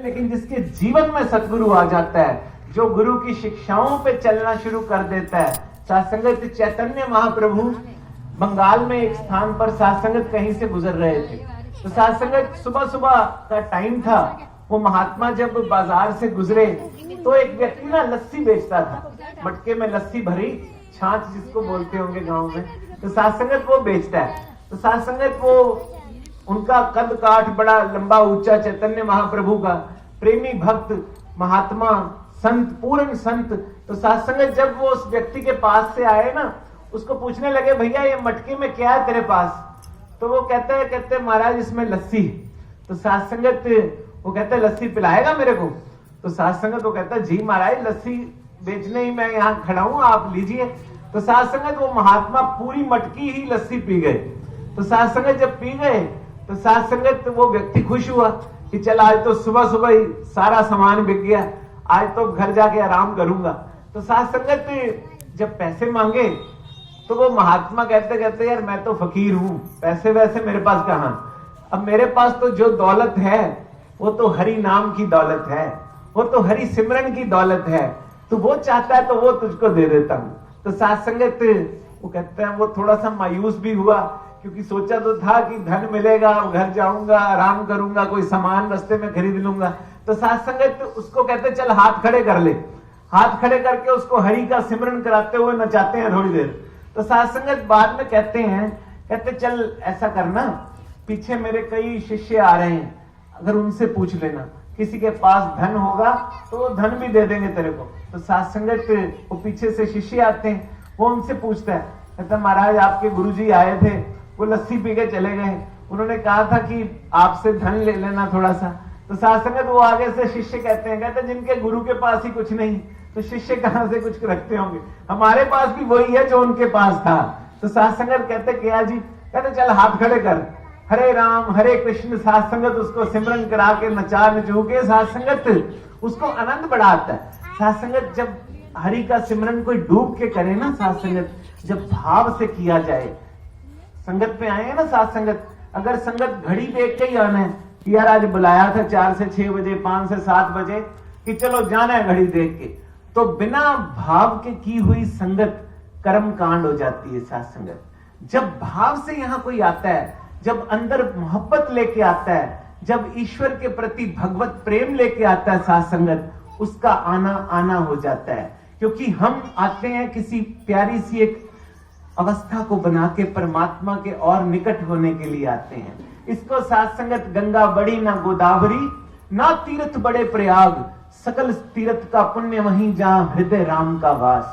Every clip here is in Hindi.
लेकिन जिसके जीवन में सतगुरु आ जाता है, जो गुरु की शिक्षाओं पे चलना शुरू कर देता है। साधसंगत चैतन्य महाप्रभु बंगाल में एक स्थान पर साधसंगत कहीं से गुजर रहे थे, तो साधसंगत सुबह सुबह का टाइम था। वो महात्मा जब बाजार से गुजरे तो एक व्यक्ति ना लस्सी बेचता था, मटके में लस्सी भरी, छाछ जिसको बोलते होंगे गांव में, तो साधसंगत वो बेचता है। तो साधसंगत वो उनका कद काठ बड़ा लंबा ऊंचा, चैतन्य महाप्रभु का प्रेमी भक्त महात्मा संत, पूर्ण संत। तो साधसंगत जब वो उस व्यक्ति के पास से आए ना, उसको पूछने लगे, भैया ये मटके में क्या है तेरे पास? तो वो कहते महाराज इसमें लस्सी। तो साधसंगत वो कहते लस्सी पिलाएगा मेरे को? तो साधसंगत वो कहता जी महाराज लस्सी बेचने ही मैं यहाँ खड़ा हूं, आप लीजिए। तो साधसंगत वो महात्मा पूरी मटकी ही लस्सी पी गए। तो साधसंगत जब पी गए तो साधसंगत वो व्यक्ति खुश हुआ कि चल आज तो सुबह सुबह ही सारा सामान बिक गया, आज तो घर जाके आराम करूंगा। तो साधसंगत जब पैसे मांगे तो वो महात्मा कहते यार मैं तो फकीर हूं, पैसे वैसे मेरे पास कहां, अब मेरे पास तो जो दौलत है वो तो हरि नाम की दौलत है, वो तो हरि सिमरन की दौलत है, तो वो चाहता है तो वो तुझको दे देता हूं। तो साधसंगत वो कहते हैं वो थोड़ा सा मायूस भी हुआ, क्योंकि सोचा तो था कि धन मिलेगा, घर जाऊंगा, आराम करूंगा, कोई सामान रास्ते में खरीद लूंगा। तो साधसंगत उसको कहते चल हाथ खड़े कर ले, हाथ खड़े करके उसको हरि का सिमरन कराते हुए नचाते हैं थोड़ी देर। तो साधसंगत बाद में कहते चल ऐसा करना, पीछे मेरे कई शिष्य आ रहे हैं, अगर उनसे पूछ लेना, किसी के पास धन होगा तो वो धन भी दे देंगे तेरे को। तो साधसंगत वो पीछे से शिष्य आते हैं, वो उनसे पूछता है, कहता महाराज आपके गुरुजी आए थे, वो लस्सी पी के चले गए, उन्होंने कहा था कि आपसे धन ले लेना थोड़ा सा। तो साधसंगत वो आगे से शिष्य कहते जिनके गुरु के पास ही कुछ नहीं तो शिष्य कहां से कुछ रखते होंगे, हमारे पास भी वही है जो उनके पास था। तो साधसंगत कहते क्या जी? कहते चल हाथ खड़े कर, हरे राम हरे कृष्ण। साधसंगत उसको सिमरन करा के नचा नचू के साधसंगत उसको आनंद बढ़ाता है। साधसंगत जब हरि का सिमरन कोई डूब के करे ना, साधसंगत जब भाव से किया जाए, संगत पे आए हैं ना साधसंगत, अगर संगत घड़ी देख के ही आना है कि यार आज बुलाया था 4 से 6 बजे, 5 से 7 बजे कि चलो जाना है घड़ी देख के, तो बिना भाव के की हुई संगत कर्म कांड हो जाती है। साधसंगत जब भाव से यहां कोई आता है, जब अंदर मोहब्बत लेके आता है, जब ईश्वर के प्रति भगवत प्रेम लेके आता है साधसंगत, उसका आना आना हो जाता है। क्योंकि हम आते हैं किसी प्यारी सी एक अवस्था को बना के परमात्मा के और निकट होने के लिए आते हैं। इसको साधसंगत गंगा बड़ी ना गोदावरी, ना तीर्थ बड़े प्रयाग, सकल तीर्थ का पुण्य वहीं जहां हृदय राम का वास।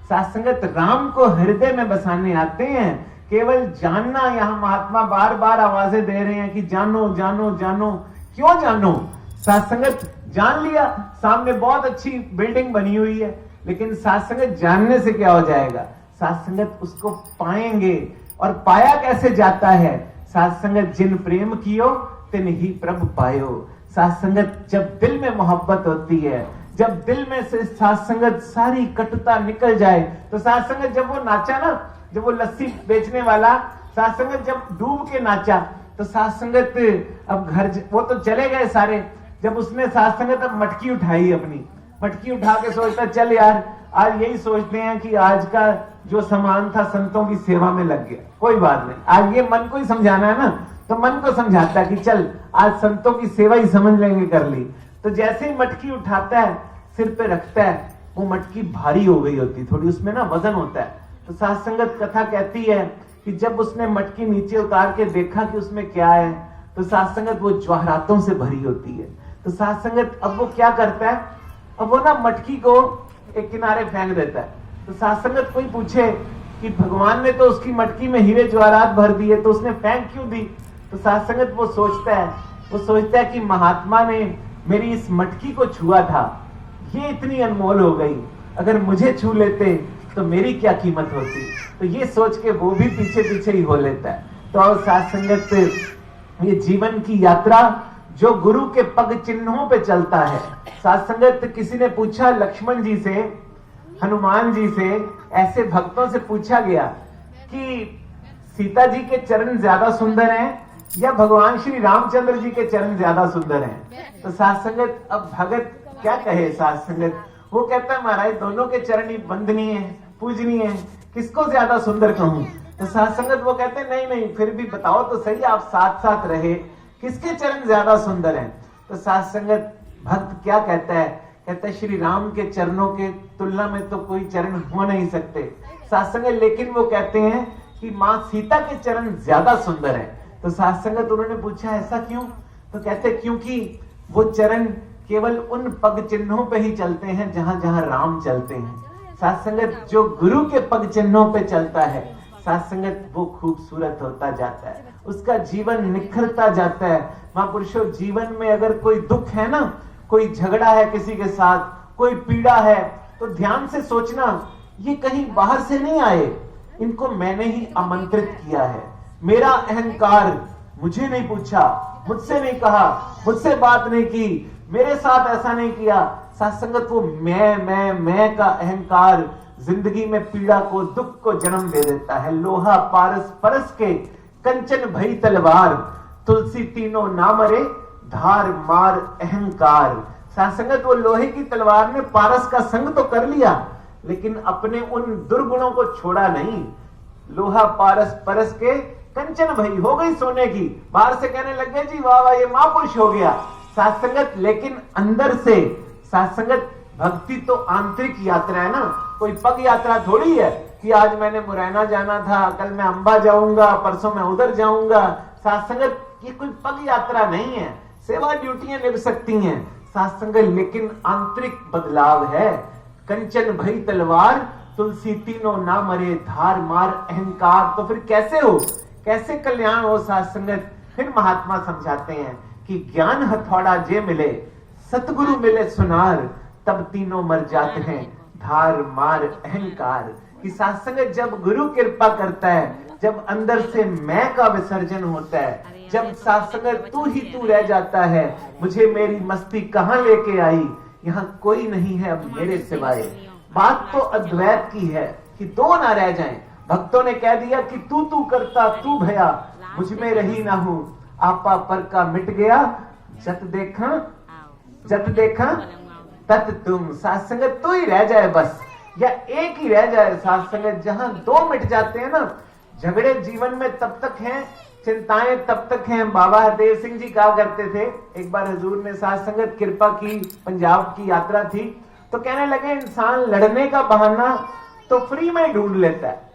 साधसंगत राम को हृदय में बसाने आते हैं, केवल जानना। यहाँ महात्मा बार बार आवाजें दे रहे हैं कि जानो जानो जानो। क्यों जानो? साधसंगत जान लिया, सामने बहुत अच्छी बिल्डिंग बनी हुई है, लेकिन साधसंगत जानने से क्या हो जाएगा? साधसंगत उसको पाएंगे। और पाया कैसे जाता है? साधसंगत जिन प्रेम कियो तिन ही प्रभु पायो। साधसंगत जब दिल में मोहब्बत होती है, जब दिल में से साधसंगत सारी कटुता निकल जाए, तो साधसंगत जब वो नाचा ना, जब वो लस्सी बेचने वाला साधसंगत जब डूब के नाचा, तो साधसंगत अब घर वो तो चले गए सारे, जब उसने साधसंगत अब मटकी उठाई, अपनी मटकी उठा के सोचता चल यार आज यही सोचते हैं कि आज का जो सामान था संतों की सेवा में लग गया, कोई बात नहीं, आज ये मन को ही समझाना है ना, तो मन को समझाता है कि चल आज संतों की सेवा ही समझ लेंगे, कर ली। तो जैसे ही मटकी उठाता है, सिर पे रखता है, वो मटकी भारी हो गई होती, थोड़ी उसमें ना वजन होता है। तो साधसंगत कथा कहती है कि जब उसने मटकी नीचे उतार के देखा कि उसमें क्या है, तो साधसंगत वो जवाहरातों से भरी होती है। तो साधसंगत अब वो क्या करता है, अब वो ना मटकी को एक किनारे फेंक देता है। तो साधसंगत कोई पूछे कि भगवान ने तो उसकी मटकी में हीरे जवाहरात भर दिए, तो उसने फेंक क्यों दी? तो साधसंगत वो सोचता है कि महात्मा ने मेरी इस मटकी को छुआ था, ये इतनी अनमोल हो गई, अगर मुझे छू लेते तो मेरी क्या कीमत होती। तो ये सोच के वो भी पीछे पीछे ही हो लेता है। तो और साधसंगत ये जीवन की यात्रा जो गुरु के पग चिन्हों पे चलता है। साधसंगत किसी ने पूछा लक्ष्मण जी से, हनुमान जी से, ऐसे भक्तों से पूछा गया कि सीता जी के चरण ज्यादा सुंदर हैं या भगवान श्री रामचंद्र जी के चरण ज्यादा सुंदर हैं? तो साथ संगत अब भगत क्या कहे? साथ संगत वो कहता है महाराज दोनों के चरण ही वंदनीय है, पूजनीय है, किसको ज्यादा सुंदर कहूं? तो साथ संगत वो कहते हैं नहीं नहीं फिर भी बताओ तो सही, आप साथ साथ रहे, किसके चरण ज्यादा सुंदर हैं? तो साथ संगत भक्त क्या कहता है? कहता है श्री राम के चरणों के तुलना में तो कोई चरण हो नहीं सकते। साथ संगत लेकिन वो कहते हैं कि माँ सीता के चरण ज्यादा सुंदर है। तो साथ संगत उन्होंने पूछा ऐसा क्यों? तो कहते क्योंकि वो चरण केवल उन पग चिन्हों पे ही चलते हैं जहां जहां राम चलते हैं। साथ संगत जो गुरु के पग चिन्हों पे चलता है साथ संगत वो खूबसूरत होता जाता है, उसका जीवन निखरता जाता है। महापुरुषों जीवन में अगर कोई दुख है ना, कोई झगड़ा है किसी के साथ, कोई पीड़ा है, तो ध्यान से सोचना ये कहीं बाहर से नहीं आए, इनको मैंने ही आमंत्रित किया है। मेरा अहंकार मुझे नहीं पूछा, मुझसे नहीं कहा, मुझसे बात नहीं की, मेरे साथ ऐसा नहीं किया। साथ संगत वो मैं का अहंकार जिंदगी में पीड़ा को, दुख को जन्म दे देता है। लोहा पारस परस के कंचन भई तलवार, तुलसी तीनों ना मरे धार मार अहंकार। साथ संगत वो लोहे की तलवार ने पारस का संग तो कर लिया लेकिन अपने उन दुर्गुणों को छोड़ा नहीं। लोहा पारस परस के कंचन भई हो गई सोने की, बाहर से कहने लग गए जी वाह वाह ये महापुरुष हो गया। साथ संगत लेकिन अंदर से साथ संगत भक्ति तो आंतरिक यात्रा है ना, कोई पग यात्रा थोड़ी है कि आज मैंने मुरैना जाना था, कल मैं अंबा जाऊंगा, परसों मैं उधर जाऊंगा। साथ संगत ये कोई पग यात्रा नहीं है, सेवा ड्यूटियां निभ सकती हैं साथ संगत, लेकिन आंतरिक बदलाव है। कंचन भई तलवार तुलसी तीनों ना मरे धार मार अहंकार। तो फिर कैसे हो, कैसे कल्याण हो? साथ संगत फिर महात्मा समझाते हैं कि ज्ञान हथौड़ा जे मिले, सतगुरु मिले सुनार, तब तीनों मर जाते हैं धार मार अहंकार। कि साथ संगत जब गुरु कृपा करता है, जब अंदर से मैं का विसर्जन होता है, जब साथ संगत तू ही तू रह जाता है, मुझे मेरी मस्ती कहां लेके आई, यहाँ कोई नहीं है अब मेरे सिवाय। बात तो अद्वैत की है कि दो ना रह जाएं। भक्तों ने कह दिया कि तू तू करता तू भया, मुझ में रही ना हूं, आपा पर का मिट गया, जत देखा तत तुम। साथ संगत तो ही रह जाए बस, या एक ही रह जाए साथ संगत। जहां दो मिट जाते हैं ना, झगड़े जीवन में तब तक हैं, चिंताएं तब तक हैं। बाबा हरदेव सिंह जी कहा करते थे, एक बार हुजूर ने साथ संगत कृपा की, पंजाब की यात्रा थी, तो कहने लगे इंसान लड़ने का बहाना तो फ्री में ढूंढ लेता है,